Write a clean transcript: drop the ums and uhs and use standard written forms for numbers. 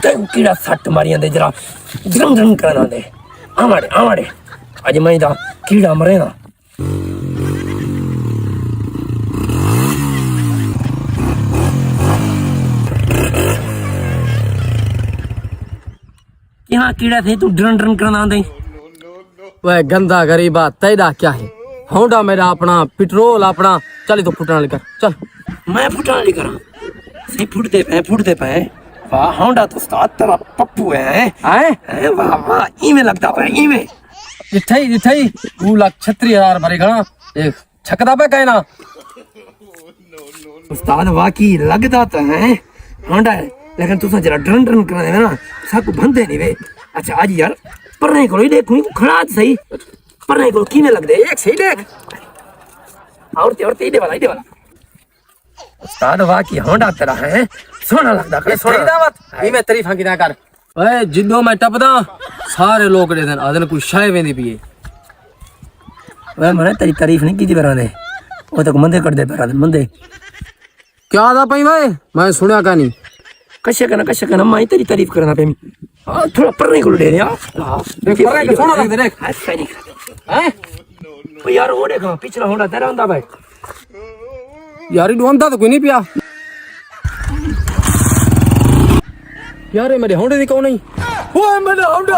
कीड़ा सट मारियां दे जरा ड्रम ड्रम करना दे आमाड़े अज मैं दा कीड़ा मरे ना यहाँ कीड़ा थे तू ड्रम ड्रम करना दे वह गंदा गरीबा तेरा क्या है होंडा मेरा अपना पेट्रोल अपना चल तो फुटना लेकर चल मैं फुटना लेकर सही फुटते पे वाह होंडा तो उस्ताद तेरा पप्पू है वाह वाह इमे लगता पे इमे जिथई 2,36,000 भरेगा एक छकदा पे कहना उस्ताद वाकई लगता तो है होंडा है लेकिन तुसा जरा ड्रन ड्रन करा देना ना साकू बंदे नहीं वे अच्छा आज यार परने को देखूं खड़ा सही परने को किने लग दे एक सही देख और ते वाला उस्ताद वाकई होंडा तेरा है सोना लगदा है सोना दावत ई मैं तारीफां की ना कर ओए जिद्दों मैं टपदा सारे लोग दे आदन कोई शाय वेंदी पिए ओए मने तेरी तारीफ नहीं कीती बराने ओ तक मंदे कर दे बराने मंदे क्या दा पई भाई मैं सुनया का नहीं कशे करना मैं तेरी तारीफ करना पे हां थोड़ा परने को दे यार देख परने को सोना लग दे देख ऐसा नहीं हैं ओ यार वो देखो पिछला होंडा तेरा होंदा भाई यार ये डोंदा तो कोई नहीं पिया यार ये मेरे होंडे दी कौन नहीं ओए मेरा होंडा